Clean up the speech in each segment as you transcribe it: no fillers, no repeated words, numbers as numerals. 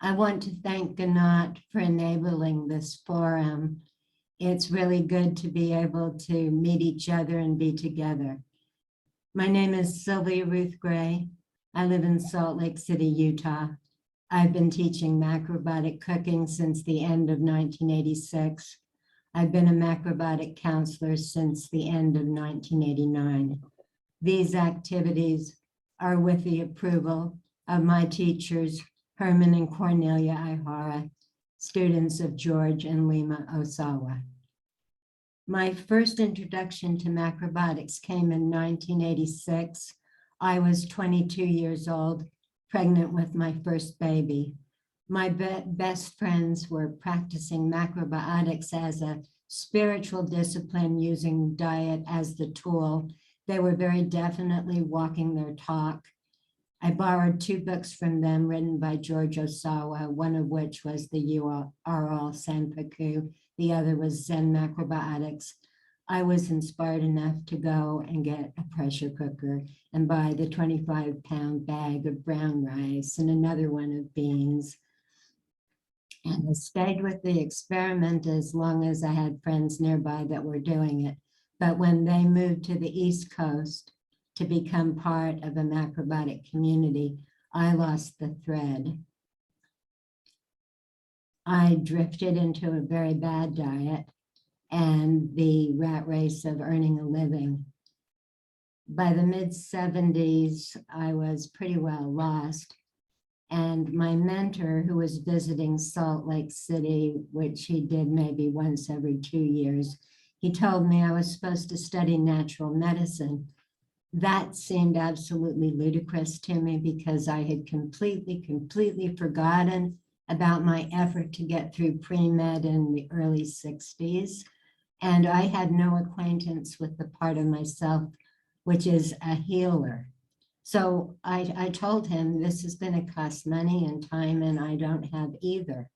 I want to thank Ganat for enabling this forum. It's really good to be able to meet each other and be together. My name is Sylvia Ruth Gray. I live in Salt Lake City, Utah. I've been teaching macrobiotic cooking since the end of 1986. I've been a macrobiotic counselor since the end of 1989. These activities are with the approval of my teachers, Herman and Cornelia Ihara, students of George and Lima Osawa. My first introduction to macrobiotics came in 1986. I was 22 years old, pregnant with my first baby. My best friends were practicing macrobiotics as a spiritual discipline, using diet as the tool. They were very definitely walking their talk. I borrowed 2 books from them written by George Osawa, one of which was the URL Sanpaku, the other was Zen Macrobiotics. I was inspired enough to go and get a pressure cooker and buy the 25-pound bag of brown rice and another one of beans. And I stayed with the experiment as long as I had friends nearby that were doing it. But when they moved to the East Coast to become part of a macrobiotic community, I lost the thread. I drifted into a very bad diet and the rat race of earning a living. By the mid-70s, I was pretty well lost. And my mentor, who was visiting Salt Lake City, which he did maybe once every 2 years, he told me I was supposed to study natural medicine. That seemed absolutely ludicrous to me because I had completely forgotten about my effort to get through pre-med in the early 60s. And I had no acquaintance with the part of myself, which is a healer. So I told him, this is going to cost money and time, and I don't have either.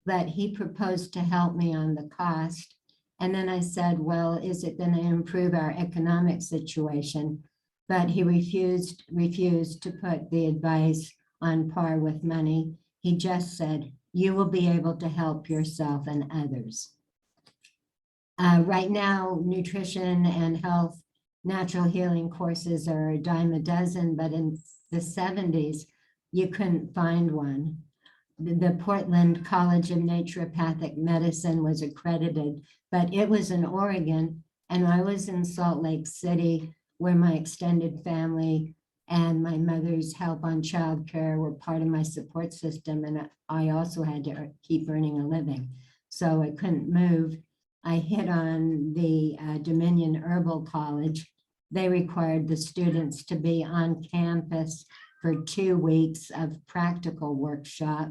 But he proposed to help me on the cost. And then I said, well, is it going to improve our economic situation? But he refused to put the advice on par with money. He just said, you will be able to help yourself and others. Right now, nutrition and health, natural healing courses are a dime a dozen, but in the 70s, you couldn't find one. The Portland College of Naturopathic Medicine was accredited, but it was in Oregon, and I was in Salt Lake City, where my extended family and my mother's help on childcare were part of my support system, and I also had to keep earning a living, so I couldn't move. I hit on the Dominion Herbal College. They required the students to be on campus for 2 weeks of practical workshop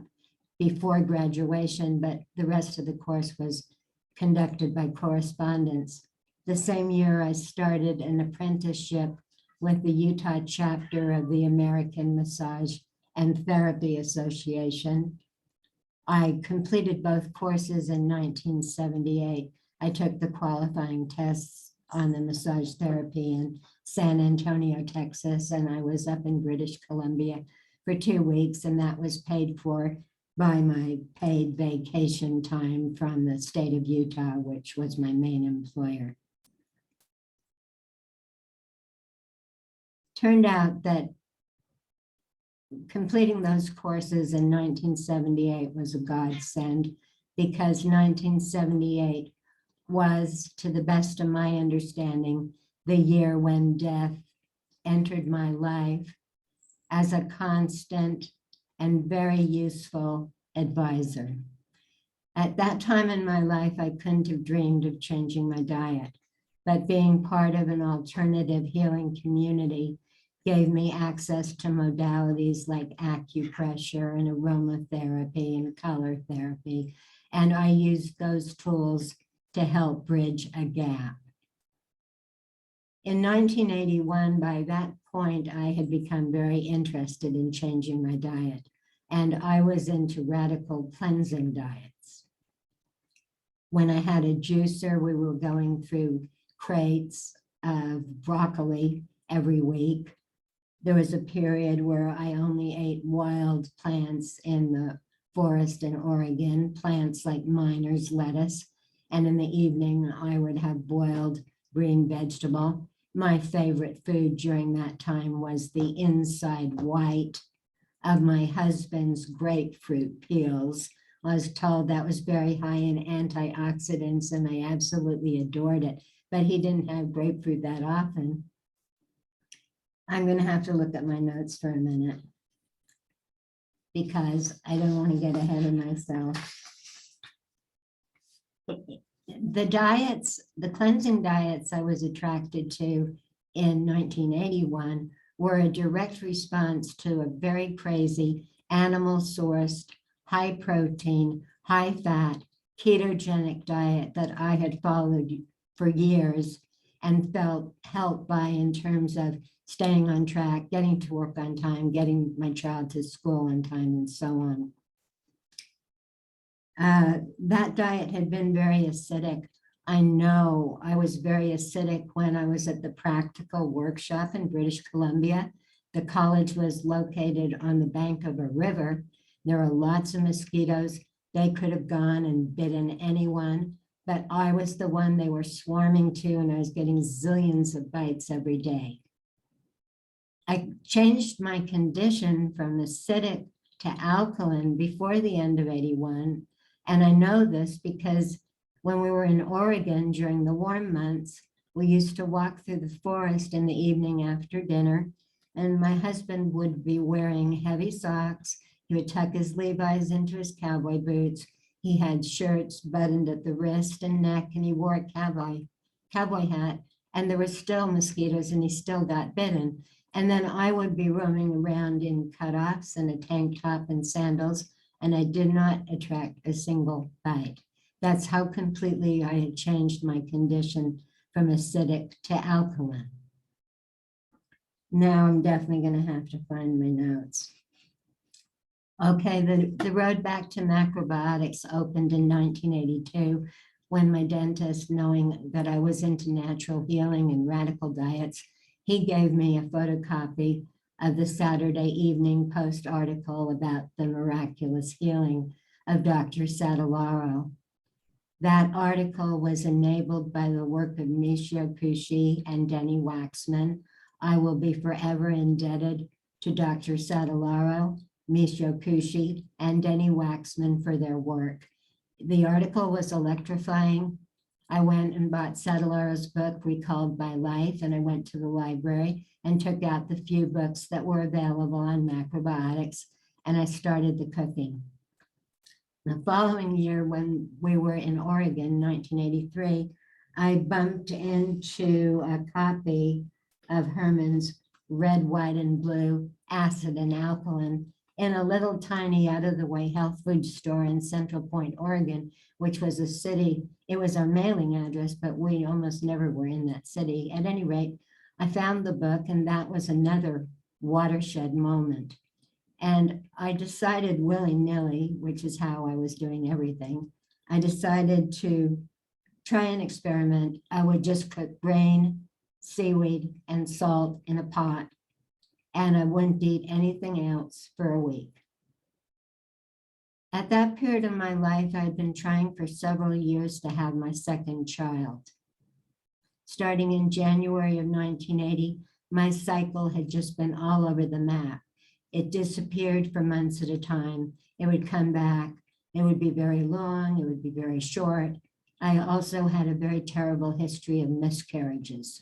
before graduation, but the rest of the course was conducted by correspondence. The same year, I started an apprenticeship with the Utah chapter of the American Massage and Therapy Association. I completed both courses in 1978. I took the qualifying tests on the massage therapy in San Antonio, Texas, and I was up in British Columbia for 2 weeks, and that was paid for by my paid vacation time from the state of Utah, which was my main employer. Turned out that completing those courses in 1978 was a godsend, because 1978 was, to the best of my understanding, the year when death entered my life as a constant and very useful advisor. At that time in my life, I couldn't have dreamed of changing my diet, but being part of an alternative healing community gave me access to modalities like acupressure and aromatherapy and color therapy, and I used those tools to help bridge a gap. In 1981, by that point, I had become very interested in changing my diet, and I was into radical cleansing diets. When I had a juicer, we were going through crates of broccoli every week. There was a period where I only ate wild plants in the forest in Oregon, plants like miner's lettuce. And in the evening, I would have boiled green vegetable. My favorite food during that time was the inside white of my husband's grapefruit peels. I was told that was very high in antioxidants, and I absolutely adored it. But he didn't have grapefruit that often. I'm going to have to look at my notes for a minute because I don't want to get ahead of myself. The diets, the cleansing diets I was attracted to in 1981 were a direct response to a very crazy animal-sourced, high protein, high fat, ketogenic diet that I had followed for years and felt helped by in terms of staying on track, getting to work on time, getting my child to school on time, and so on. That diet had been very acidic. I know I was very acidic when I was at the practical workshop in British Columbia. The college was located on the bank of a river. There were lots of mosquitoes. They could have gone and bitten anyone, but I was the one they were swarming to, and I was getting zillions of bites every day. I changed my condition from acidic to alkaline before the end of 81. And I know this because when we were in Oregon during the warm months, we used to walk through the forest in the evening after dinner, and my husband would be wearing heavy socks. He would tuck his Levi's into his cowboy boots. He had shirts buttoned at the wrist and neck, and he wore a cowboy hat, and there were still mosquitoes, and he still got bitten. And then I would be roaming around in cutoffs and a tank top and sandals, and I did not attract a single bite. That's how completely I had changed my condition from acidic to alkaline. Now I'm definitely going to have to find my notes. Okay, the road back to macrobiotics opened in 1982 when my dentist, knowing that I was into natural healing and radical diets, he gave me a photocopy of the Saturday Evening Post article about the miraculous healing of Dr. Sadalaro. That article was enabled by the work of Michio Kushi and Denny Waxman. I will be forever indebted to Dr. Sadalaro, Michio Kushi, and Denny Waxman for their work. The article was electrifying. I went and bought Sadalaro's book, Recalled by Life, and I went to the library and took out the few books that were available on macrobiotics, and I started the cooking. The following year, when we were in Oregon, 1983, I bumped into a copy of Herman's Red, White, and Blue, Acid and Alkaline in a little tiny out-of-the-way health food store in Central Point, Oregon, which was a city. It was our mailing address, but we almost never were in that city. At any rate, I found the book, and that was another watershed moment. And I decided willy-nilly, which is how I was doing everything, I decided to try an experiment. I would just cook brain, seaweed, and salt in a pot, and I wouldn't eat anything else for a week. At that period of my life, I had been trying for several years to have my second child. Starting in January of 1980, my cycle had just been all over the map. It disappeared for months at a time. It would come back. It would be very long. It would be very short. I also had a very terrible history of miscarriages.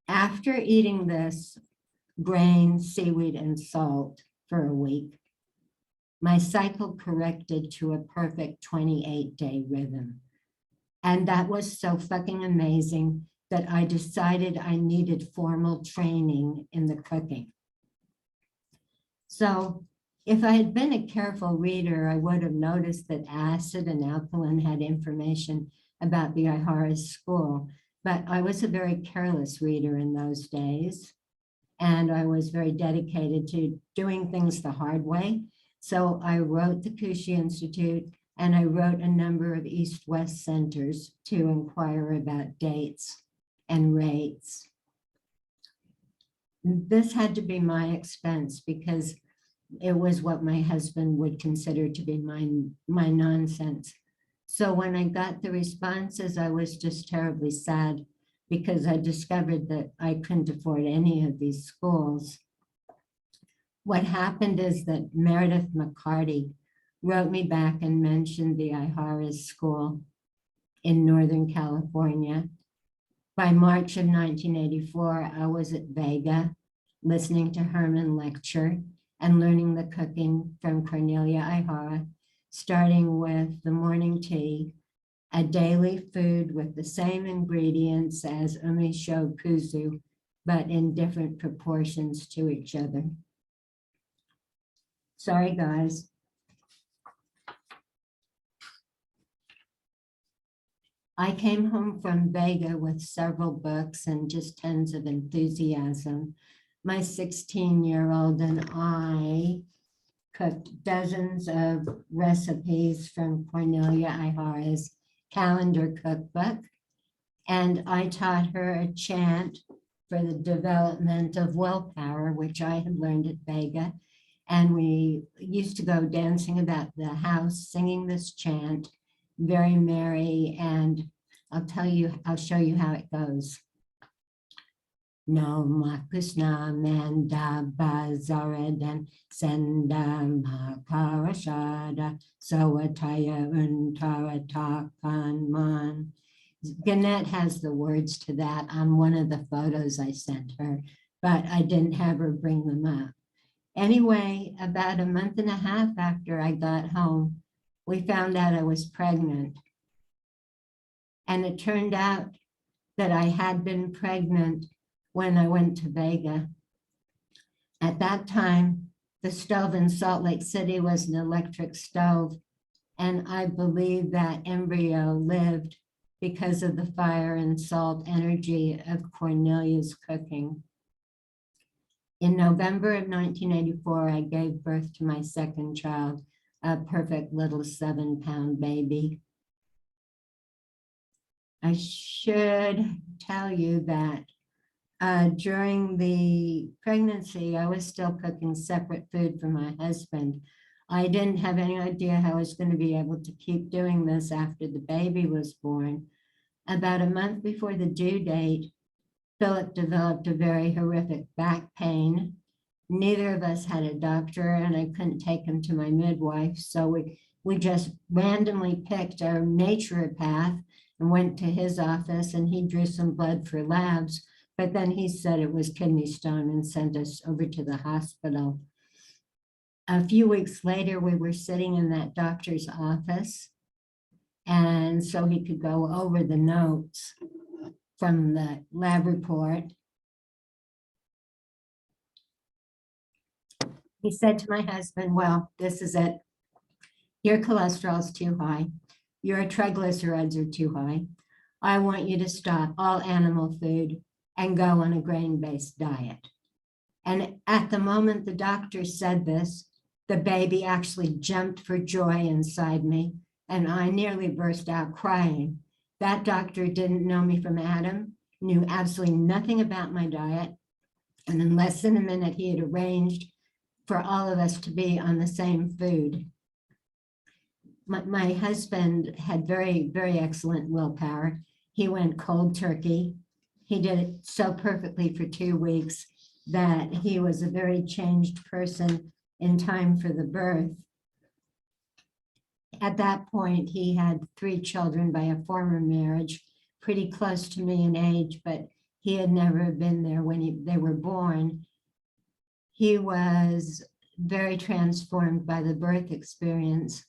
After eating this grain, seaweed, and salt for a week, my cycle corrected to a perfect 28-day rhythm. And that was so fucking amazing that I decided I needed formal training in the cooking. So if I had been a careful reader, I would have noticed that acid and alkaline had information about the Ihara's school, but I was a very careless reader in those days, and I was very dedicated to doing things the hard way. So I wrote the Kushi Institute, and I wrote a number of East-West centers to inquire about dates and rates. This had to be my expense because it was what my husband would consider to be my nonsense. So when I got the responses, I was just terribly sad because I discovered that I couldn't afford any of these schools. What happened is that Meredith McCarty wrote me back and mentioned the Iharas School in Northern California. By March of 1984, I was at Vega listening to Herman lecture and learning the cooking from Cornelia Ihara, starting with the morning tea, a daily food with the same ingredients as umisho kuzu, but in different proportions to each other. Sorry, guys. I came home from Vega with several books and just tons of enthusiasm. My 16-year-old and I cooked dozens of recipes from Cornelia Ihara's calendar cookbook, and I taught her a chant for the development of willpower, which I had learned at Vega. And we used to go dancing about the house, singing this chant, very merry, and I'll show you how it goes. No makusna manda bazaradan senda makarashada sawataya untaratakan man. Gannett has the words to that on one of the photos I sent her, but I didn't have her bring them up. Anyway, about a month and a half after I got home, we found out I was pregnant. And it turned out that I had been pregnant when I went to Vega. At that time, the stove in Salt Lake City was an electric stove, and I believe that embryo lived because of the fire and salt energy of Cornelia's cooking. In November of 1984, I gave birth to my second child, a perfect little 7-pound baby. I should tell you that during the pregnancy, I was still cooking separate food for my husband. I didn't have any idea how I was going to be able to keep doing this after the baby was born. About a month before the due date, Philip developed a very horrific back pain. Neither of us had a doctor, and I couldn't take him to my midwife. So we just randomly picked our naturopath and went to his office, and he drew some blood for labs. But then he said it was kidney stone and sent us over to the hospital. A few weeks later, we were sitting in that doctor's office, and so he could go over the notes from the lab report. He said to my husband, well, this is it. Your cholesterol's too high. Your triglycerides are too high. I want you to stop all animal food and go on a grain-based diet. And at the moment the doctor said this, the baby actually jumped for joy inside me, and I nearly burst out crying. That doctor didn't know me from Adam, knew absolutely nothing about my diet, and in less than a minute, he had arranged for all of us to be on the same food. My husband had very, very excellent willpower. He went cold turkey. He did it so perfectly for 2 weeks that he was a very changed person in time for the birth. At that point, he had 3 children by a former marriage, pretty close to me in age, but he had never been there when they were born. He was very transformed by the birth experience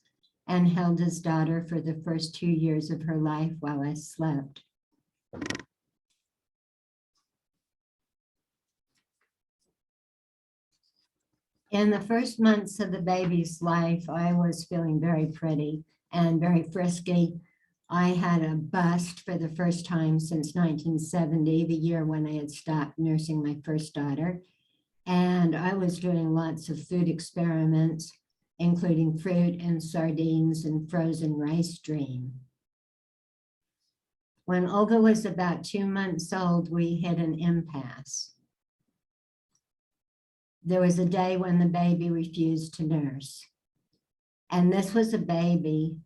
and held his daughter for the first 2 years of her life while I slept. In the first months of the baby's life, I was feeling very pretty and very frisky. I had a bust for the first time since 1970, the year when I had stopped nursing my first daughter. And I was doing lots of food experiments, including fruit and sardines and frozen rice dream. When Olga was about 2 months old, we hit an impasse. there was a day when the baby refused to nurse. And this was a baby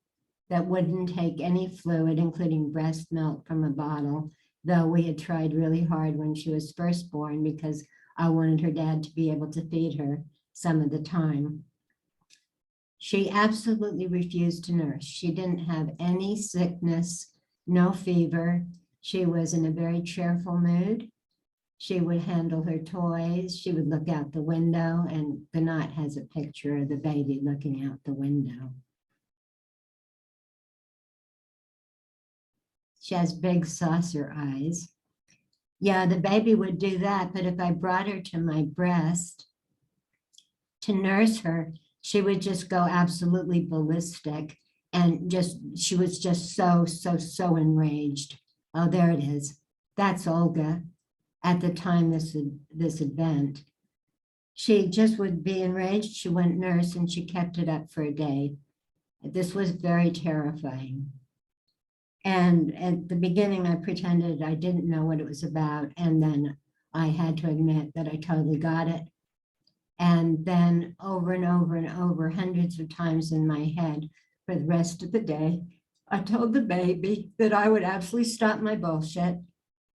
that wouldn't take any fluid, including breast milk from a bottle, though we had tried really hard when she was first born because I wanted her dad to be able to feed her some of the time. She absolutely refused to nurse. She didn't have any sickness, no fever. She was in a very cheerful mood. She would handle her toys. She would look out the window, and Ganat has a picture of the baby looking out the window. She has big saucer eyes. Yeah, the baby would do that, but if I brought her to my breast to nurse her, she would just go absolutely ballistic and she was just so enraged. Oh, there it is. That's Olga at the time this event. She just would be enraged. She went nurse and she kept it up for a day. This was very terrifying. And at the beginning, I pretended I didn't know what it was about. And then I had to admit that I totally got it. And then over and over and over, hundreds of times in my head for the rest of the day, I told the baby that I would absolutely stop my bullshit,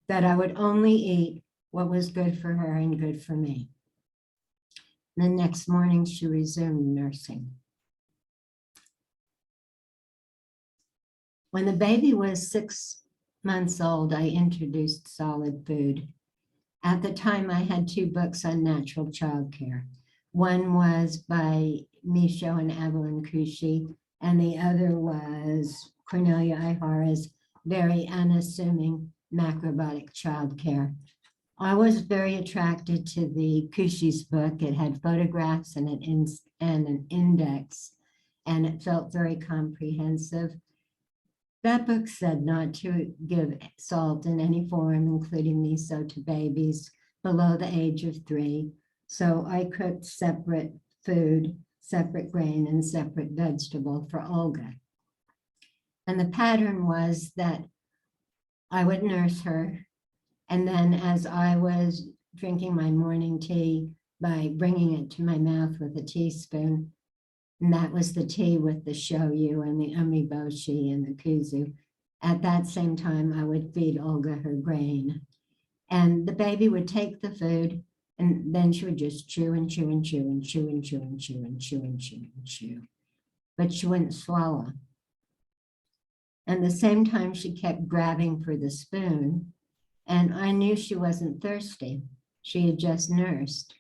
that I would only eat what was good for her and good for me. The next morning, she resumed nursing. When the baby was 6 months old, I introduced solid food. At the time, I had 2 books on natural childcare. One was by Michaud and Evelyn Kushi, and the other was Cornelia Ihara's very unassuming macrobiotic childcare. I was very attracted to the Kushi's book. It had photographs and an index, and it felt very comprehensive. That book said not to give salt in any form, including miso, to babies below the age of 3. So I cooked separate food, separate grain, and separate vegetable for Olga. And the pattern was that I would nurse her. And then as I was drinking my morning tea by bringing it to my mouth with a teaspoon, and that was the tea with the shoyu and the umeboshi and the kuzu. At that same time, I would feed Olga her grain. And the baby would take the food, and then she would just chew and chew and chew and chew and chew and chew and chew and chew and chew. But she wouldn't swallow. And the same time, she kept grabbing for the spoon. And I knew she wasn't thirsty. She had just nursed.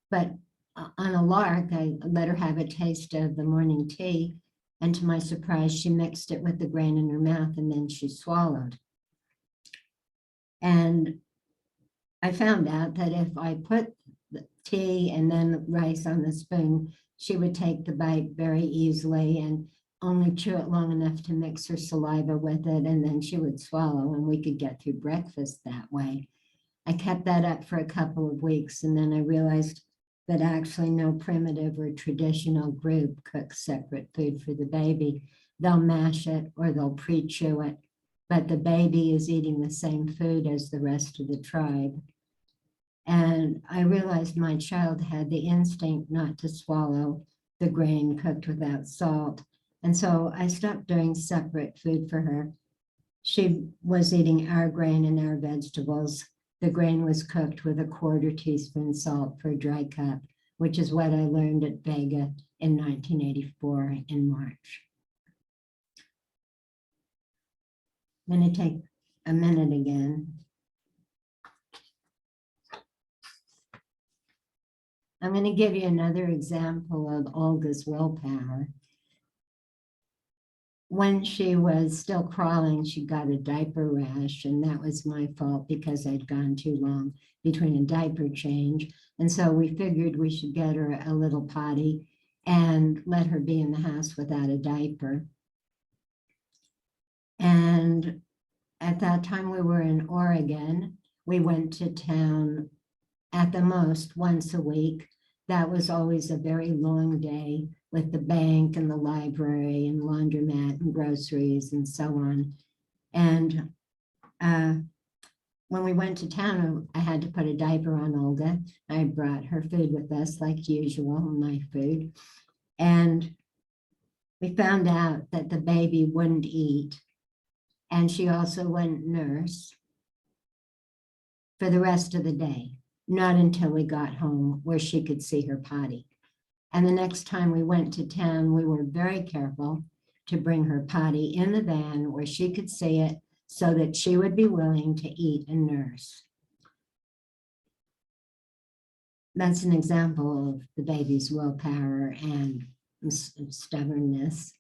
But on a lark, I let her have a taste of the morning tea. And to my surprise, she mixed it with the grain in her mouth and then she swallowed. And I found out that if I put the tea and then rice on the spoon, she would take the bite very easily and only chew it long enough to mix her saliva with it, and then she would swallow, and we could get through breakfast that way. I kept that up for a couple of weeks, and then I realized that actually no primitive or traditional group cooks separate food for the baby. They'll mash it or they'll pre-chew it, but the baby is eating the same food as the rest of the tribe. And I realized my child had the instinct not to swallow the grain cooked without salt. And so I stopped doing separate food for her. She was eating our grain and our vegetables. The grain was cooked with a 1/4 teaspoon salt per dry cup, which is what I learned at Vega in 1984 in March. I'm going to take a minute again. I'm going to give you another example of Olga's willpower. When she was still crawling, she got a diaper rash, and that was my fault because I'd gone too long between a diaper change. And so we figured we should get her a little potty and let her be in the house without a diaper. And at that time we were in Oregon. We went to town at the most once a week. That was always a very long day with the bank and the library and laundromat and groceries and so on. And when we went to town, I had to put a diaper on Olga. I brought her food with us like usual, my food. And we found out that the baby wouldn't eat. And she also wouldn't nurse for the rest of the day, not until we got home where she could see her potty. And the next time we went to town, we were very careful to bring her potty in the van where she could see it so that she would be willing to eat and nurse. That's an example of the baby's willpower and stubbornness.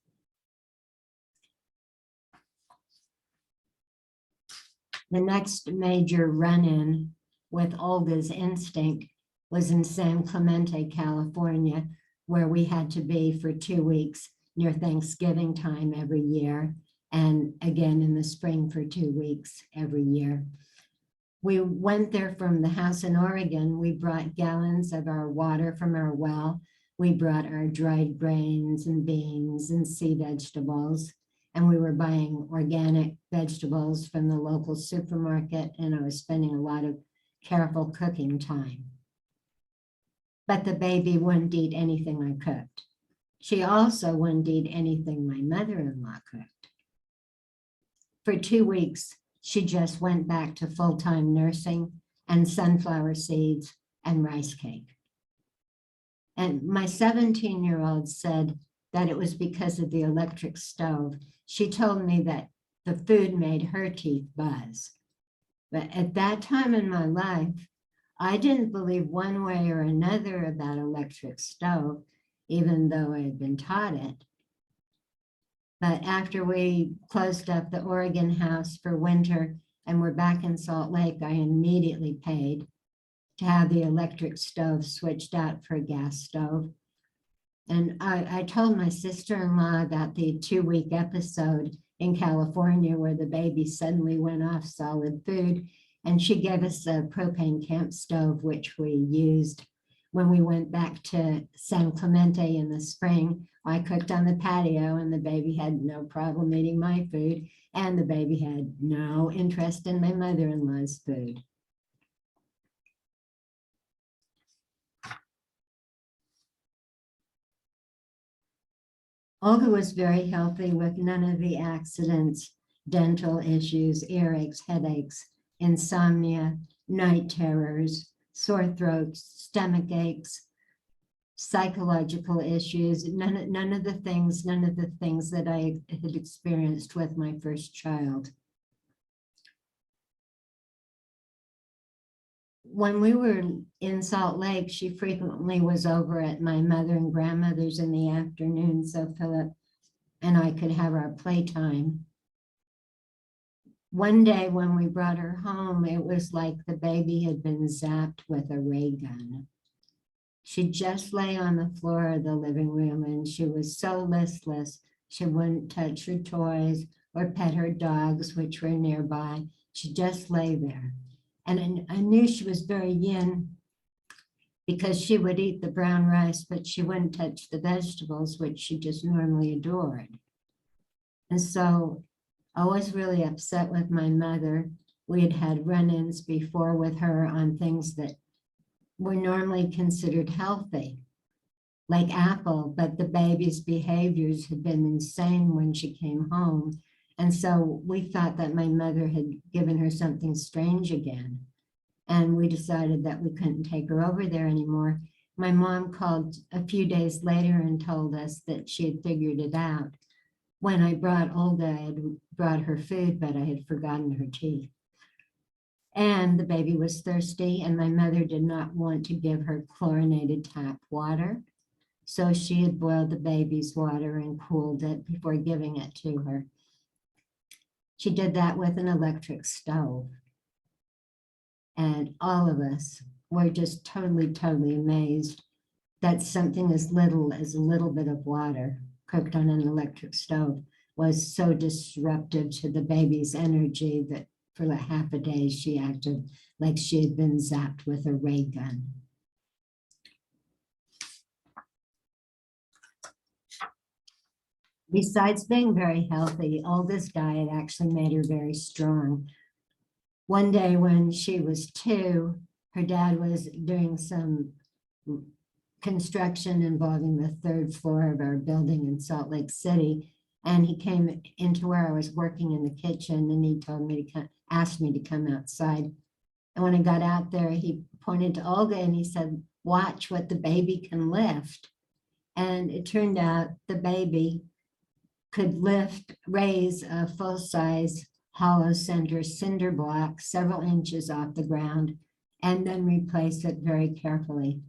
The next major run-in with Olga's instinct was in San Clemente, California, where we had to be for 2 weeks near Thanksgiving time every year, and again in the spring for 2 weeks every year. We went there from the house in Oregon. We brought gallons of our water from our well. We brought our dried grains and beans and sea vegetables. And we were buying organic vegetables from the local supermarket. And I was spending a lot of careful cooking time. But the baby wouldn't eat anything I cooked. She also wouldn't eat anything my mother-in-law cooked. For 2 weeks, she just went back to full-time nursing and sunflower seeds and rice cake. And my 17-year-old said that it was because of the electric stove. She told me that the food made her teeth buzz. But at that time in my life, I didn't believe one way or another about electric stove, even though I had been taught it. But after we closed up the Oregon house for winter and we're back in Salt Lake, I immediately paid to have the electric stove switched out for a gas stove. And I told my sister-in-law about the 2-week episode in California where the baby suddenly went off solid food. And she gave us a propane camp stove, which we used when we went back to San Clemente in the spring. I cooked on the patio and the baby had no problem eating my food. And the baby had no interest in my mother-in-law's food. Olga was very healthy with none of the accidents, dental issues, earaches, headaches, insomnia, night terrors, sore throats, stomach aches, psychological issues, none of the things that I had experienced with my first child. When we were in Salt Lake, she frequently was over at my mother and grandmother's in the afternoon, so Philip and I could have our playtime. One day when we brought her home, it was like the baby had been zapped with a ray gun. She just lay on the floor of the living room and she was so listless. She wouldn't touch her toys or pet her dogs, which were nearby. She just lay there. And I knew she was very yin because she would eat the brown rice, but she wouldn't touch the vegetables, which she just normally adored. And so I was really upset with my mother. We had had run-ins before with her on things that were normally considered healthy, like apple, but the baby's behaviors had been insane when she came home. And so we thought that my mother had given her something strange again. And we decided that we couldn't take her over there anymore. My mom called a few days later and told us that she had figured it out. When I brought Olga, I had brought her food, but I had forgotten her teeth. And the baby was thirsty, and my mother did not want to give her chlorinated tap water. So she had boiled the baby's water and cooled it before giving it to her. She did that with an electric stove. And all of us were just totally, totally amazed that something as little as a little bit of water cooked on an electric stove was so disruptive to the baby's energy that for like half a day she acted like she had been zapped with a ray gun. Besides being very healthy, Olga's diet actually made her very strong. One day when she was 2, her dad was doing some construction involving the 3rd floor of our building in Salt Lake City. And he came into where I was working in the kitchen, and he told me to come, asked me to come outside. And when I got out there, he pointed to Olga and he said, "Watch what the baby can lift." And it turned out the baby could raise a full-size hollow center cinder block several inches off the ground and then replace it very carefully.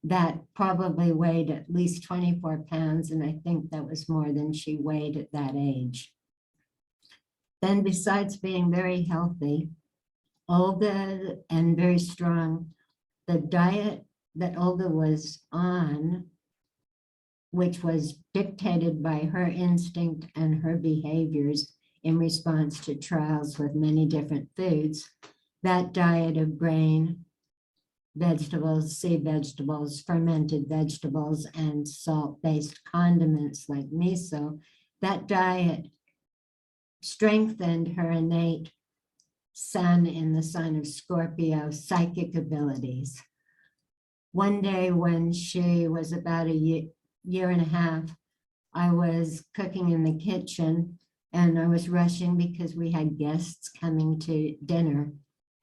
That probably weighed at least 24 pounds, and I think that was more than she weighed at that age. Then, besides being very healthy, Olga, and very strong, the diet that Olga was on, which was dictated by her instinct and her behaviors in response to trials with many different foods, that diet of grain, vegetables, sea vegetables, fermented vegetables, and salt-based condiments like miso, that diet strengthened her innate sun in the sign of Scorpio psychic abilities. One day when she was about a year and a half, I was cooking in the kitchen and I was rushing because we had guests coming to dinner.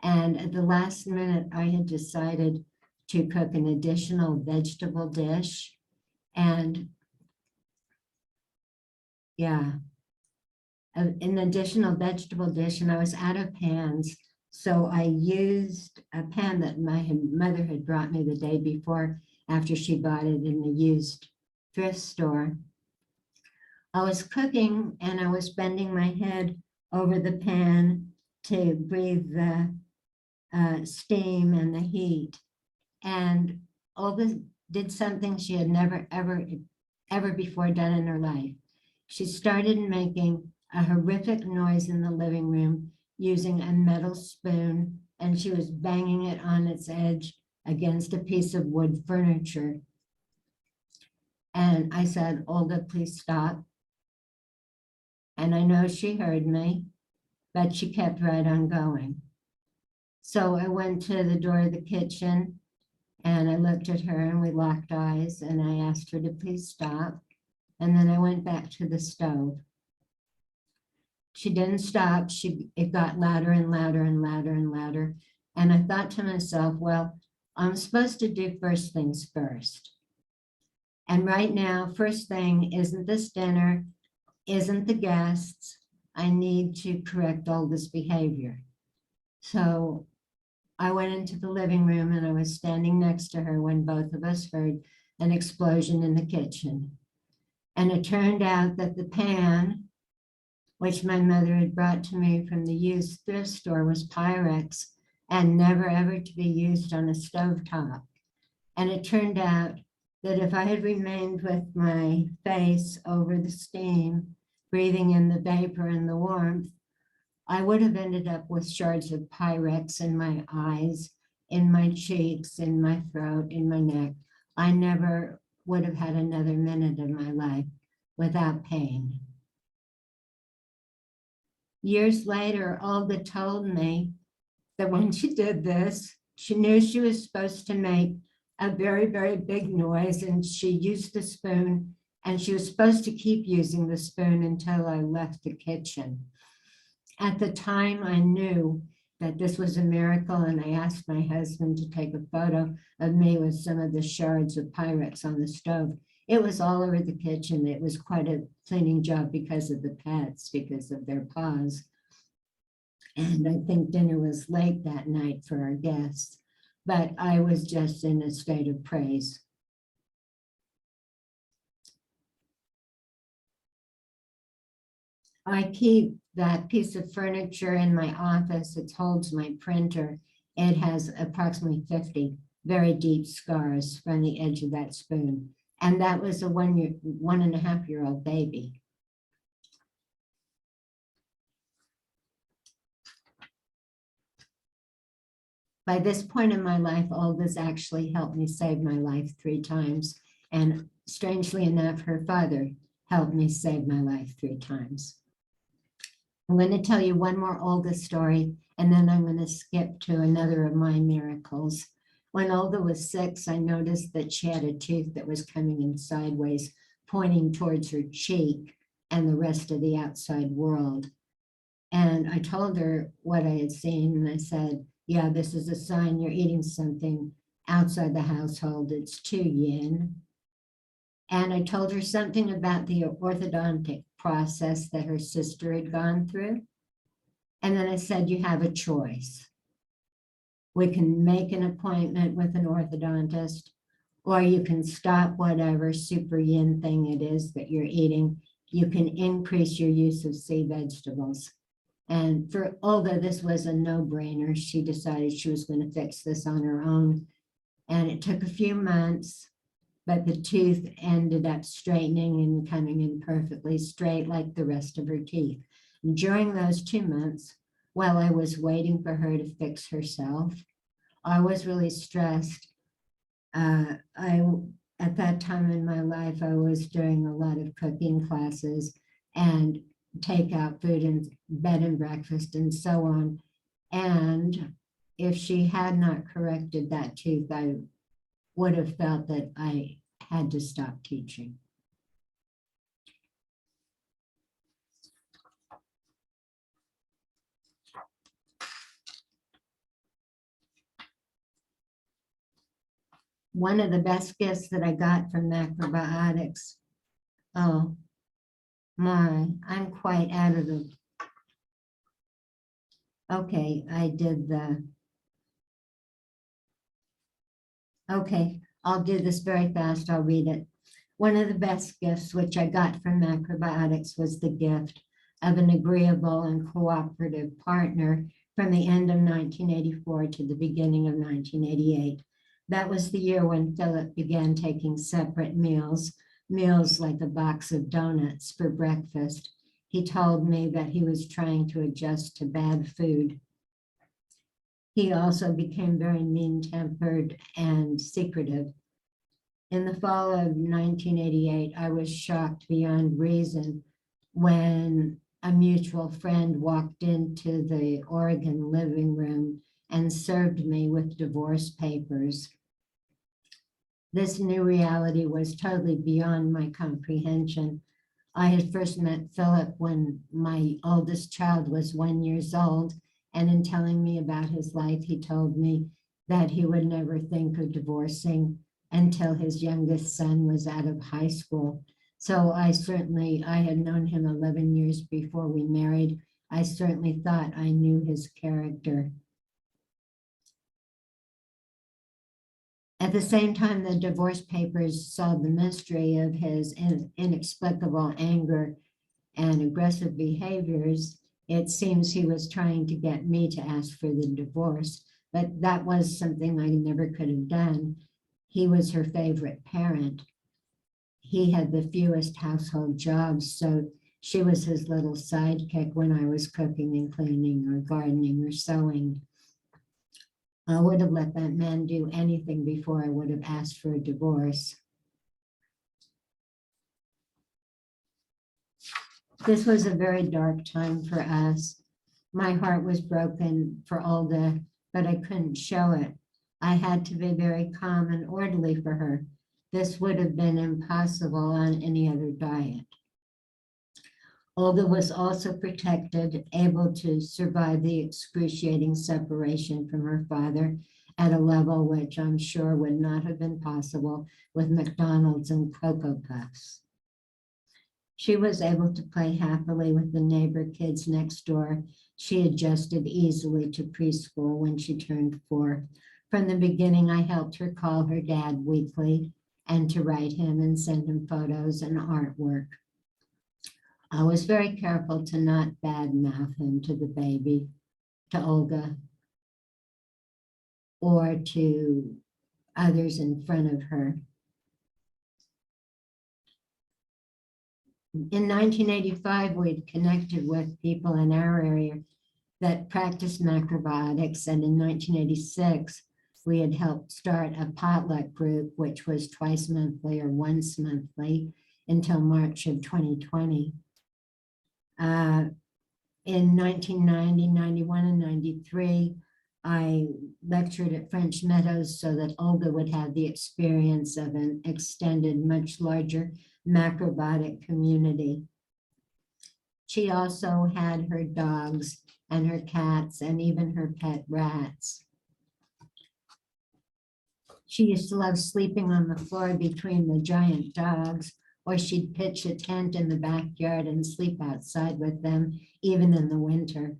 And at the last minute, I had decided to cook an additional vegetable dish. And yeah, an additional vegetable dish, and I was out of pans. So I used a pan that my mother had brought me the day before after she bought it in the used thrift store. I was cooking and I was bending my head over the pan to breathe the steam and the heat. And Olga did something she had never, ever before done in her life. She started making a horrific noise in the living room using a metal spoon, and she was banging it on its edge against a piece of wood furniture. And I said, "Olga, please stop." And I know she heard me, but she kept right on going. So I went to the door of the kitchen and I looked at her and we locked eyes and I asked her to please stop. And then I went back to the stove. She didn't stop. It got louder and louder and louder and louder. And I thought to myself, well, I'm supposed to do first things first. And right now, first thing isn't this dinner, isn't the guests. I need to correct Olga's behavior. So I went into the living room and I was standing next to her when both of us heard an explosion in the kitchen. And it turned out that the pan, which my mother had brought to me from the used thrift store, was Pyrex and never ever to be used on a stovetop. And it turned out that if I had remained with my face over the steam, breathing in the vapor and the warmth, I would have ended up with shards of Pyrex in my eyes, in my cheeks, in my throat, in my neck. I never would have had another minute of my life without pain. Years later, Olga told me that when she did this, she knew she was supposed to make a very, very big noise, and she used the spoon, and she was supposed to keep using the spoon until I left the kitchen. At the time, I knew that this was a miracle, and I asked my husband to take a photo of me with some of the shards of Pyrex on the stove. It was all over the kitchen. It was quite a cleaning job because of the pets, because of their paws. And I think dinner was late that night for our guests, but I was just in a state of praise. I keep that piece of furniture in my office. It holds my printer. It has approximately 50 very deep scars from the edge of that spoon. And that was a 1.5-year-old baby. By this point in my life, Olga's actually helped me save my life 3 times. And strangely enough, her father helped me save my life 3 times. I'm going to tell you one more Olga story, and then I'm going to skip to another of my miracles. When Olga was 6, I noticed that she had a tooth that was coming in sideways, pointing towards her cheek and the rest of the outside world. And I told her what I had seen, and I said, yeah, this is a sign you're eating something outside the household. It's too yin. And I told her something about the orthodontic process that her sister had gone through. And then I said, you have a choice. We can make an appointment with an orthodontist, or you can stop whatever super yin thing it is that you're eating. You can increase your use of sea vegetables. And for Olga, this was a no-brainer. She decided she was going to fix this on her own. And it took a few months, but the tooth ended up straightening and coming in perfectly straight like the rest of her teeth. And during those 2 months, while I was waiting for her to fix herself, I was really stressed. At that time in my life, I was doing a lot of cooking classes and takeout food and bed and breakfast and so on. And if she had not corrected that tooth, I would have felt that I had to stop teaching. One of the best gifts that I got from macrobiotics, oh my, I'm quite out of the, okay, okay, I'll do this very fast, I'll read it. One of the best gifts which I got from macrobiotics was the gift of an agreeable and cooperative partner from the end of 1984 to the beginning of 1988. That was the year when Philip began taking separate meals like a box of donuts for breakfast. He told me that he was trying to adjust to bad food. He also became very mean-tempered and secretive. In the fall of 1988, I was shocked beyond reason when a mutual friend walked into the Oregon living room and served me with divorce papers. This new reality was totally beyond my comprehension. I had first met Philip when my oldest child was 1 year old, and in telling me about his life, he told me that he would never think of divorcing until his youngest son was out of high school. So I had known him 11 years before we married. I certainly thought I knew his character. At the same time, the divorce papers solved the mystery of his inexplicable anger and aggressive behaviors. It seems he was trying to get me to ask for the divorce, but that was something I never could have done. He was her favorite parent. He had the fewest household jobs, so she was his little sidekick when I was cooking and cleaning or gardening or sewing. I would have let that man do anything before I would have asked for a divorce. This was a very dark time for us. My heart was broken for Olga, but I couldn't show it. I had to be very calm and orderly for her. This would have been impossible on any other diet. Olga was also protected, able to survive the excruciating separation from her father at a level which I'm sure would not have been possible with McDonald's and Cocoa Puffs. She was able to play happily with the neighbor kids next door. She adjusted easily to preschool when she turned 4. From the beginning, I helped her call her dad weekly and to write him and send him photos and artwork. I was very careful to not badmouth him to the baby, to Olga, or to others in front of her. In 1985, we'd connected with people in our area that practiced macrobiotics, and in 1986, we had helped start a potluck group, which was twice monthly or once monthly until March of 2020. In 1990, 91, and 93, I lectured at French Meadows so that Olga would have the experience of an extended, much larger macrobiotic community. She also had her dogs and her cats and even her pet rats. She used to love sleeping on the floor between the giant dogs, or she'd pitch a tent in the backyard and sleep outside with them, even in the winter.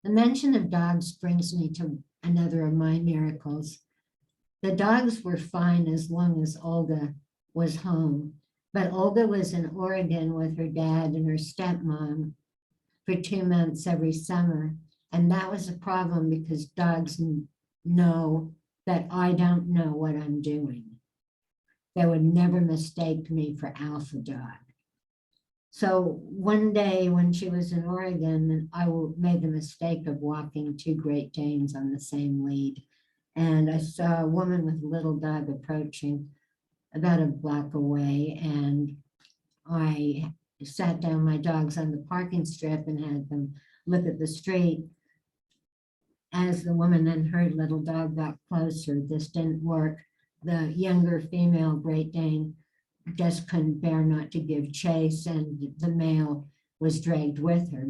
The mention of dogs brings me to another of my miracles. The dogs were fine as long as Olga was home, but Olga was in Oregon with her dad and her stepmom for 2 months every summer. And that was a problem because dogs know that I don't know what I'm doing. They would never mistake me for Alpha Dog. So one day when she was in Oregon, I made the mistake of walking 2 Great Danes on the same lead. And I saw a woman with a little dog approaching about a block away. And I sat down my dogs on the parking strip and had them look at the street. As the woman and her little dog got closer, this didn't work. The younger female Great Dane just couldn't bear not to give chase, and the male was dragged with her.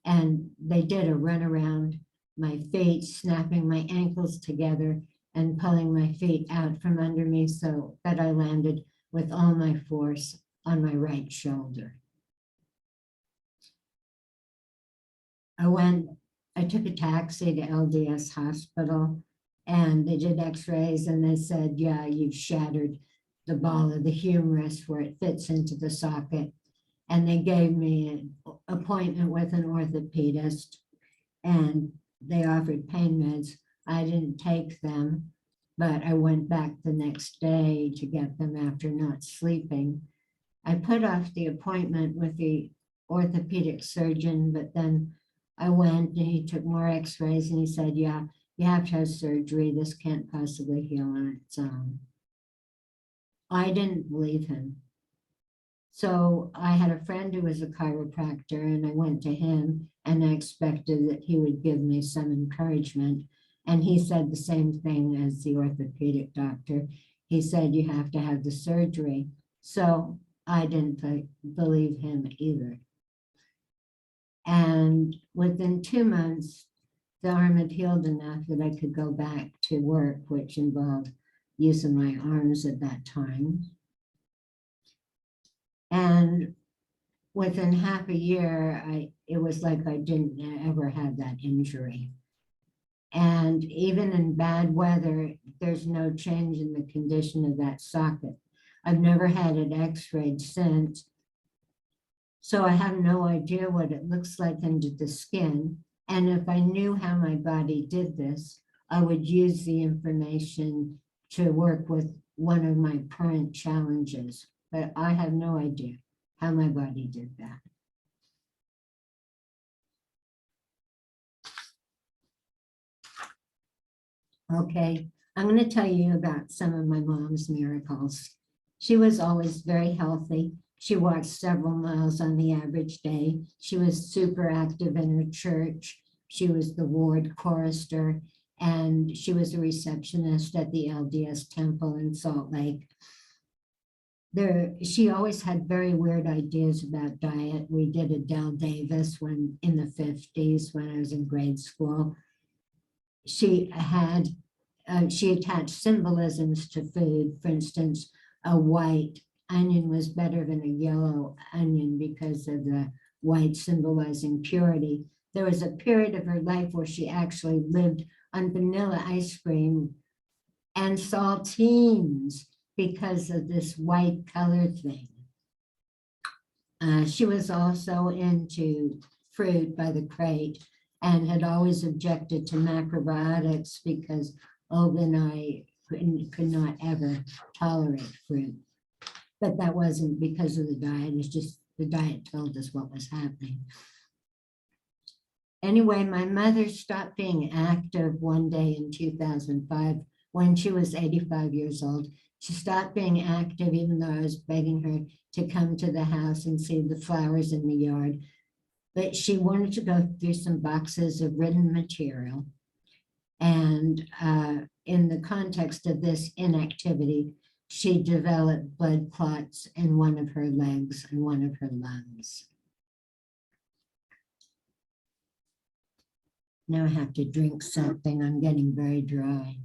And they did a run around my feet, snapping my ankles together and pulling my feet out from under me so that I landed with all my force on my right shoulder. I took a taxi to LDS hospital, and they did x-rays, and they said, yeah, you've shattered the ball of the humerus where it fits into the socket. And they gave me an appointment with an orthopedist, and they offered pain meds. I didn't take them, but I went back the next day to get them after not sleeping. I put off the appointment with the orthopedic surgeon, but then I went and he took more x-rays and he said, yeah, you have to have surgery. This can't possibly heal on its own. I didn't believe him. So I had a friend who was a chiropractor, and I went to him and I expected that he would give me some encouragement. And he said the same thing as the orthopedic doctor. He said, you have to have the surgery. So I didn't believe him either. And within 2 months, the arm had healed enough that I could go back to work, which involved using my arms at that time. And within half a year, it was like I didn't ever have that injury. And even in bad weather, there's no change in the condition of that socket. I've never had it x-rayed since. So I have no idea what it looks like under the skin. And if I knew how my body did this, I would use the information to work with one of my current challenges. But I have no idea how my body did that. Okay, I'm going to tell you about some of my mom's miracles. She was always very healthy. She walked several miles on the average day. She was super active in her church. She was the ward chorister, and she was a receptionist at the LDS temple in Salt Lake. She always had very weird ideas about diet. We did Adele Davis when in the 50s when I was in grade school. She attached symbolisms to food. For instance, a white onion was better than a yellow onion because of the white symbolizing purity. There was a period of her life where she actually lived on vanilla ice cream and saltines because of this white color thing. She was also into fruit by the crate and had always objected to macrobiotics because Olga and I could not ever tolerate fruit. But that wasn't because of the diet, it's just the diet told us what was happening. Anyway, my mother stopped being active one day in 2005 when she was 85 years old. She stopped being active even though I was begging her to come to the house and see the flowers in the yard. But she wanted to go through some boxes of written material. And in the context of this inactivity, she developed blood clots in one of her legs and one of her lungs. Now I have to drink something. I'm getting very dry.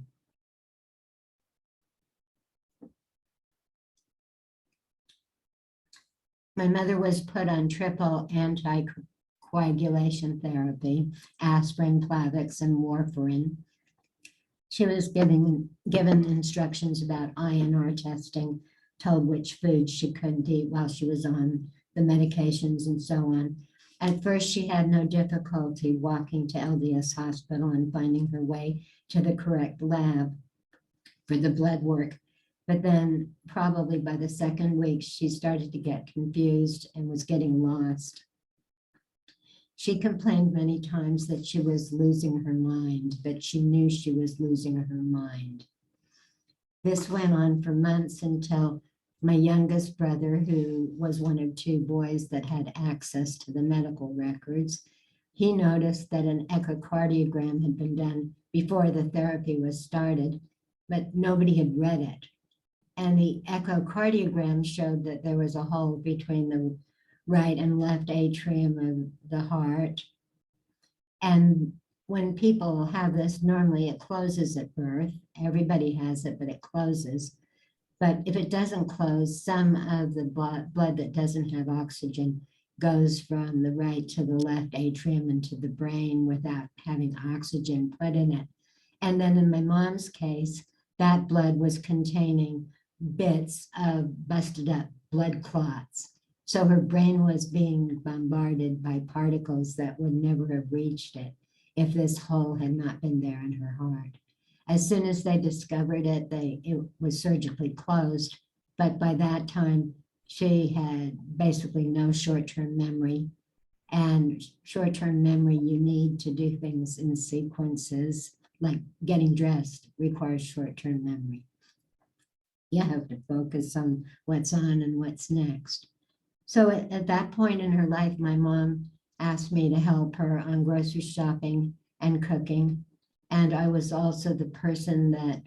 My mother was put on triple anticoagulation therapy, aspirin, Plavix, and warfarin. She was given instructions about INR testing, told which foods she couldn't eat while she was on the medications and so on. At first, she had no difficulty walking to LDS hospital and finding her way to the correct lab for the blood work. But then probably by the second week, she started to get confused and was getting lost. She complained many times that she was losing her mind, but she knew she was losing her mind. This went on for months until my youngest brother, who was one of two boys that had access to the medical records, he noticed that an echocardiogram had been done before the therapy was started, but nobody had read it. And the echocardiogram showed that there was a hole between the right and left atrium of the heart. And when people have this, normally it closes at birth. Everybody has it, but it closes. But if it doesn't close, some of the blood that doesn't have oxygen goes from the right to the left atrium into the brain without having oxygen put in it. And then in my mom's case, that blood was containing bits of busted up blood clots. So her brain was being bombarded by particles that would never have reached it if this hole had not been there in her heart. As soon as they discovered it, it was surgically closed. But by that time, she had basically no short-term memory. And short-term memory, you need to do things in sequences, like getting dressed requires short-term memory. You have to focus on what's on and what's next. So at that point in her life, my mom asked me to help her on grocery shopping and cooking. And I was also the person that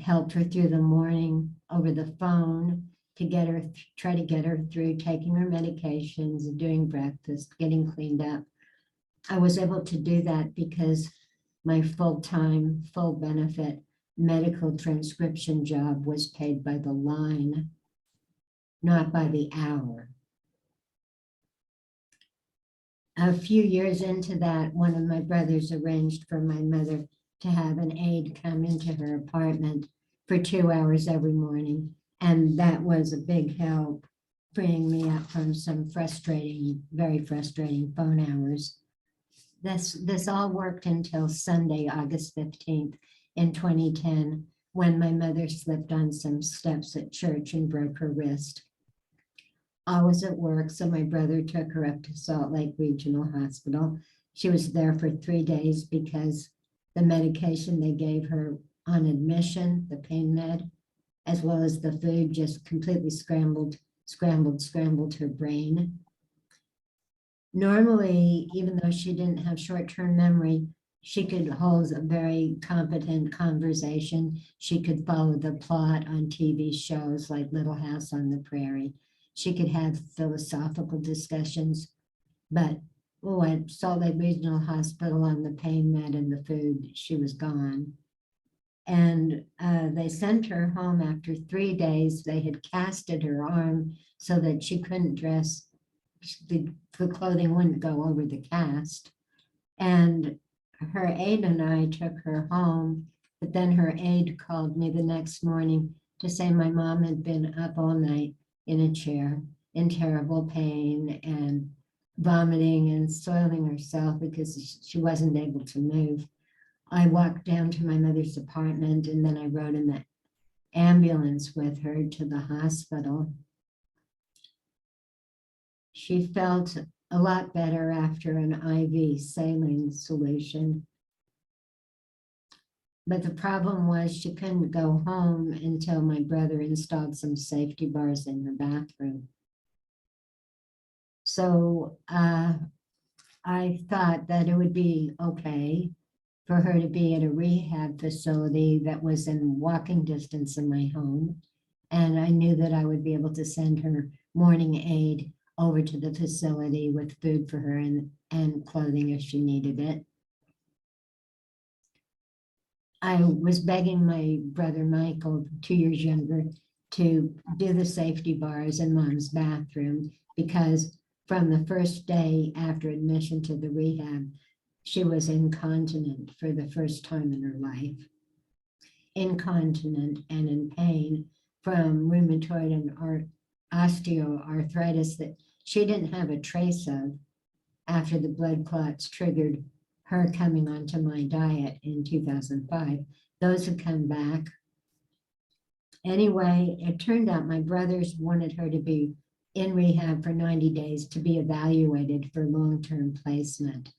helped her through the morning over the phone to get her, try to get her through taking her medications, doing breakfast, getting cleaned up. I was able to do that because my full-time, full benefit medical transcription job was paid by the line, not by the hour. A few years into that, one of my brothers arranged for my mother to have an aide come into her apartment for 2 hours every morning. And that was a big help, freeing me up from some frustrating, very frustrating phone hours. This all worked until Sunday, August 15th in 2010, when my mother slipped on some steps at church and broke her wrist. I was at work, so my brother took her up to Salt Lake Regional Hospital. She was there for 3 days because the medication they gave her on admission, the pain med, as well as the food, just completely scrambled her brain. Normally, even though she didn't have short-term memory, she could hold a very competent conversation. She could follow the plot on TV shows like Little House on the Prairie. She could have philosophical discussions, but at Salt Lake Regional Hospital on the pain med and the food, she was gone. And they sent her home after 3 days. They had casted her arm so that she couldn't dress, the clothing wouldn't go over the cast. And her aide and I took her home, but then her aide called me the next morning to say my mom had been up all night in a chair in terrible pain and vomiting and soiling herself because she wasn't able to move. I walked down to my mother's apartment and then I rode in the ambulance with her to the hospital. She felt a lot better after an IV saline solution. But the problem was she couldn't go home until my brother installed some safety bars in her bathroom. So I thought that it would be okay for her to be at a rehab facility that was in walking distance of my home. And I knew that I would be able to send her morning aid over to the facility with food for her and clothing if she needed it. I was begging my brother Michael, 2 years younger, to do the safety bars in mom's bathroom because from the first day after admission to the rehab, she was incontinent for the first time in her life. Incontinent and in pain from rheumatoid and osteoarthritis that she didn't have a trace of after the blood clots triggered her coming onto my diet in 2005. Those have come back. Anyway, it turned out my brothers wanted her to be in rehab for 90 days to be evaluated for long-term placement.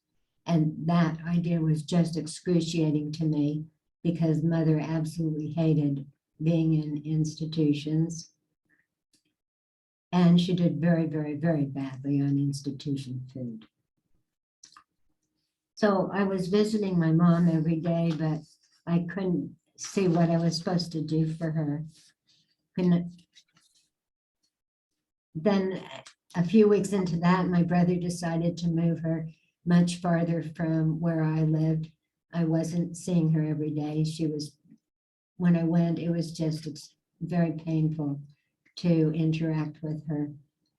And that idea was just excruciating to me because mother absolutely hated being in institutions. And she did very, very, very badly on institution food. So I was visiting my mom every day, but I couldn't see what I was supposed to do for her. Then a few weeks into that, my brother decided to move her much farther from where I lived. I wasn't seeing her every day. When I went, it was just very painful to interact with her.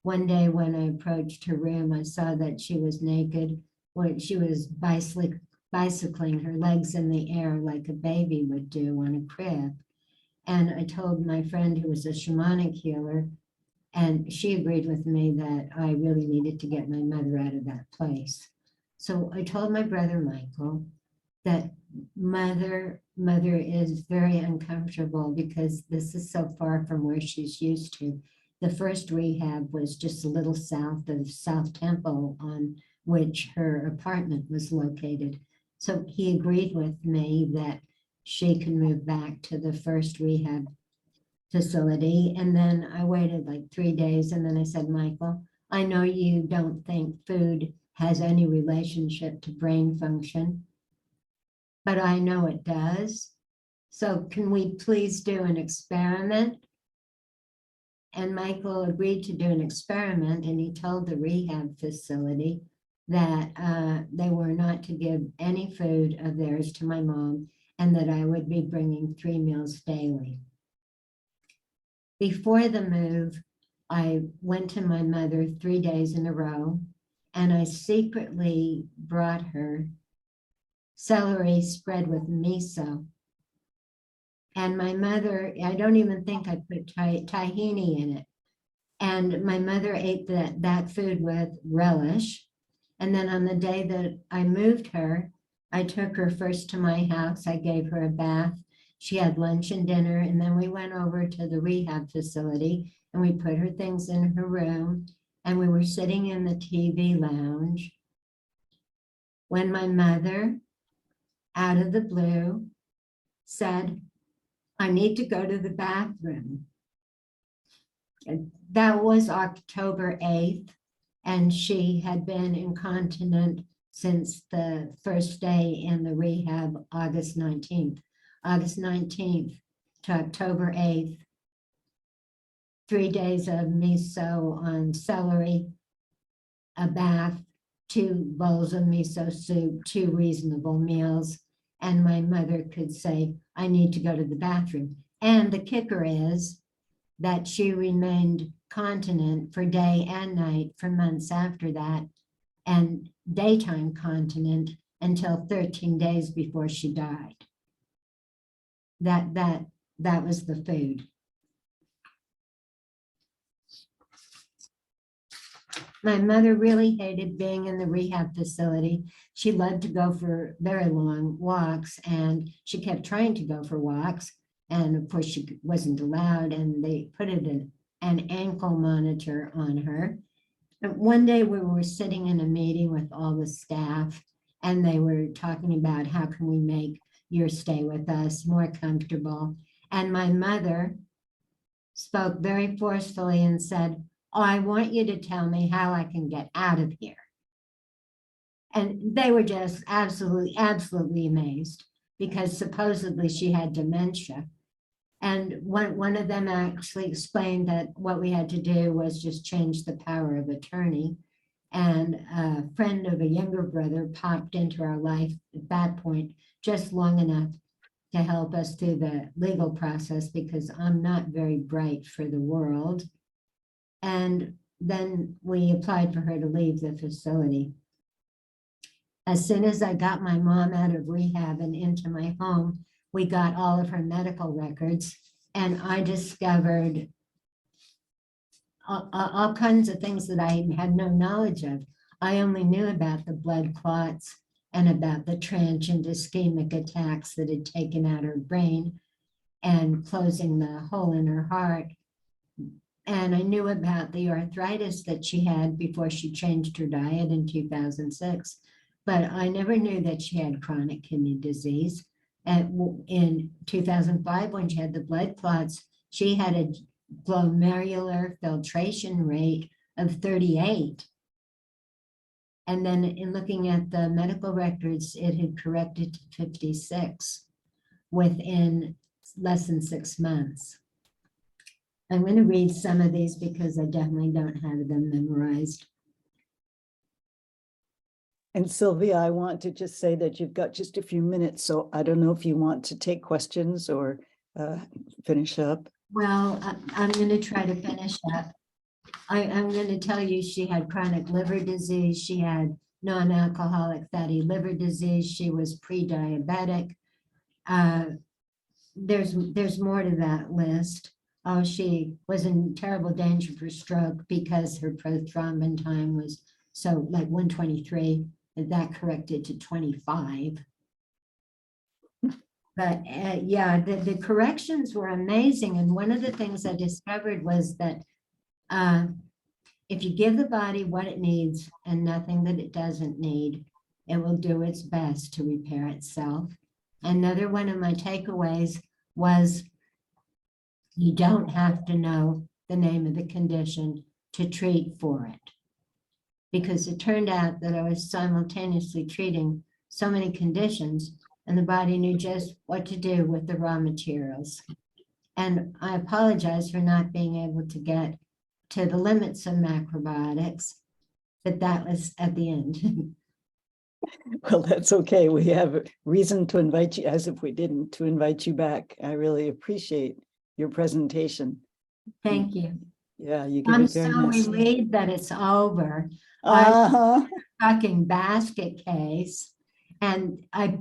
One day when I approached her room, I saw that she was naked. She was bicycling her legs in the air like a baby would do on a crib. And I told my friend who was a shamanic healer, and she agreed with me that I really needed to get my mother out of that place. So I told my brother Michael that mother is very uncomfortable because this is so far from where she's used to. The first rehab was just a little south of South Temple, on which her apartment was located. So he agreed with me that she can move back to the first rehab facility. And then I waited like 3 days, and then I said, Michael, I know you don't think food has any relationship to brain function, but I know it does. So can we please do an experiment? And Michael agreed to do an experiment, and he told the rehab facility that they were not to give any food of theirs to my mom, and that I would be bringing 3 meals daily. Before the move, I went to my mother 3 days in a row, and I secretly brought her celery spread with miso. And my mother, I don't even think I put tahini in it. And my mother ate that food with relish. And then on the day that I moved her, I took her first to my house. I gave her a bath. She had lunch and dinner, and then we went over to the rehab facility and we put her things in her room, and we were sitting in the TV lounge when my mother, out of the blue, said, I need to go to the bathroom. And that was October 8th, and she had been incontinent since the first day in the rehab, August 19th. August 19th to October 8th, 3 days of miso on celery, a bath, 2 bowls of miso soup, 2 reasonable meals. And my mother could say, I need to go to the bathroom. And the kicker is that she remained continent for day and night for months after that, and daytime continent until 13 days before she died. That was the food. My mother really hated being in the rehab facility. She loved to go for very long walks, and she kept trying to go for walks. And of course, she wasn't allowed, and they put an ankle monitor on her. And one day we were sitting in a meeting with all the staff, and they were talking about how can we make your stay with us more comfortable. And my mother spoke very forcefully and said, oh, I want you to tell me how I can get out of here. And they were just absolutely amazed because supposedly she had dementia. And one of them actually explained that what we had to do was just change the power of attorney. And a friend of a younger brother popped into our life at that point, just long enough to help us through the legal process because I'm not very bright for the world. And then we applied for her to leave the facility. As soon as I got my mom out of rehab and into my home, we got all of her medical records, and I discovered all kinds of things that I had no knowledge of. I only knew about the blood clots and about the transient ischemic attacks that had taken out her brain and closing the hole in her heart. And I knew about the arthritis that she had before she changed her diet in 2006. But I never knew that she had chronic kidney disease. In 2005, when she had the blood clots, she had a glomerular filtration rate of 38. And then in looking at the medical records, it had corrected to 56 within less than 6 months. I'm going to read some of these because I definitely don't have them memorized. And Sylvia, I want to just say that you've got just a few minutes, so I don't know if you want to take questions or finish up. Well, I'm going to try to finish up. I'm going to tell you she had chronic liver disease. She had non-alcoholic fatty liver disease. She was pre-diabetic. There's more to that list. Oh, she was in terrible danger for stroke because her prothrombin time was so like 123, and that corrected to 25. But yeah, the corrections were amazing. And one of the things I discovered was that if you give the body what it needs and nothing that it doesn't need, it will do its best to repair itself. Another one of my takeaways was you don't have to know the name of the condition to treat for it. Because it turned out that I was simultaneously treating so many conditions and the body knew just what to do with the raw materials. And I apologize for not being able to get to the limits of macrobiotics, but that was at the end. Well, that's okay. We have a reason to invite you, as if we didn't, to invite you back. I really appreciate your presentation. Thank you. Yeah, you give I'm it very so nicely. relieved that it's over. Uh-huh. Fucking basket case, and I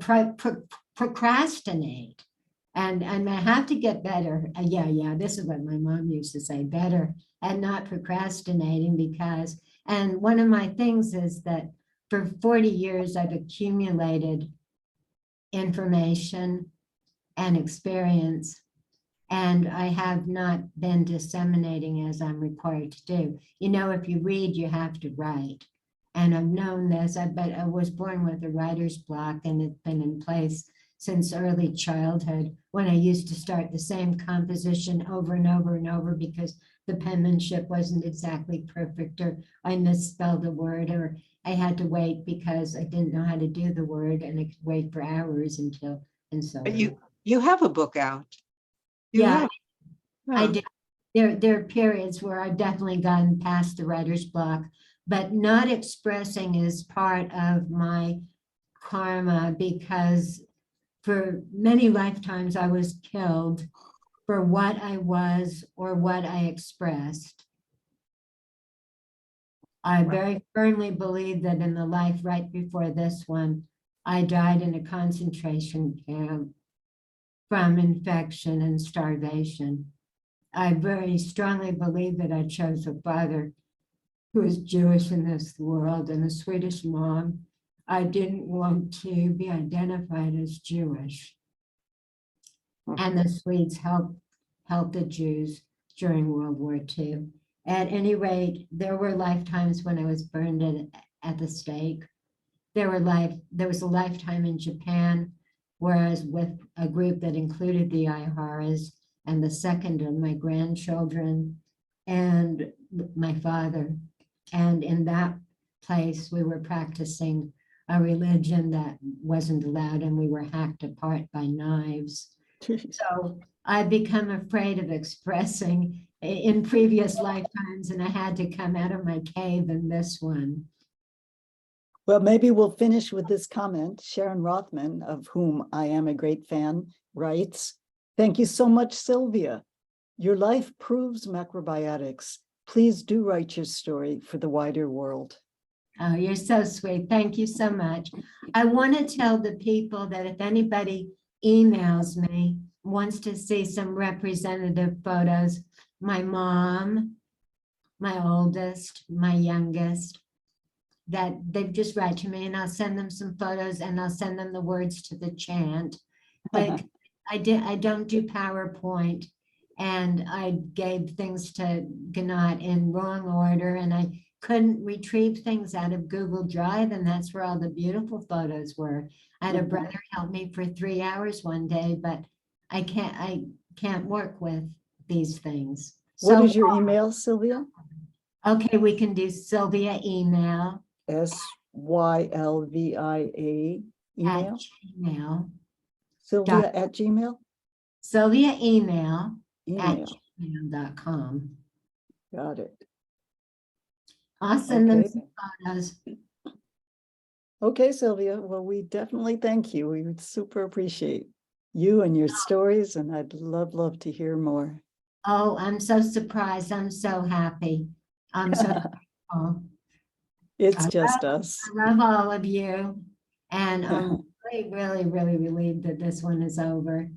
procrastinate, and I have to get better. Yeah, this is what my mom used to say: better at not procrastinating. Because, and one of my things is that for 40 years I've accumulated information and experience, and I have not been disseminating as I'm required to do. You know, if you read, you have to write. And I've known this, but I was born with a writer's block, and it's been in place since early childhood when I used to start the same composition over and over and over because the penmanship wasn't exactly perfect, or I misspelled a word, or I had to wait because I didn't know how to do the word, and I could wait for hours until, and so But on. you have a book out. You Yeah, have. I Huh. did. There are periods where I've definitely gotten past the writer's block, but not expressing is part of my karma because for many lifetimes I was killed for what I was or what I expressed. I very firmly believe that in the life right before this one, I died in a concentration camp from infection and starvation. I very strongly believe that I chose a father who is Jewish in this world and a Swedish mom. I didn't want to be identified as Jewish. And the Swedes helped the Jews during World War II. At any rate, there were lifetimes when I was burned at the stake. There was a lifetime in Japan where I was with a group that included the Aiharas and the second of my grandchildren and my father. And in that place, we were practicing a religion that wasn't allowed, and we were hacked apart by knives. So I've become afraid of expressing in previous lifetimes, and I had to come out of my cave in this one. Well, maybe we'll finish with this comment. Sharon Rothman, of whom I am a great fan, writes, "Thank you so much, Sylvia. Your life proves macrobiotics. Please do write your story for the wider world." Oh, you're so sweet. Thank you so much. I want to tell the people that if anybody emails me, wants to see some representative photos, my mom, my oldest, my youngest, that they just write to me and I'll send them some photos and I'll send them the words to the chant. But I don't do PowerPoint, and I gave things to Gnat in wrong order, and I couldn't retrieve things out of Google Drive, and that's where all the beautiful photos were. I had a brother help me for 3 hours one day, but I can't work with these things. What So, is your email, Sylvia? okay, we can do Sylvia email SYLVIA at email? Gmail. Sylvia at Gmail? Sylvia email at Email. gmail.com. Got it. I'll send them Okay. some photos. Okay, Sylvia. Well, we definitely thank you. We would super appreciate you and your stories, and I'd love to hear more. Oh, I'm so surprised. I'm so happy. I'm so grateful. It's I just us. love all of you. And I'm really, really, really relieved that this one is over.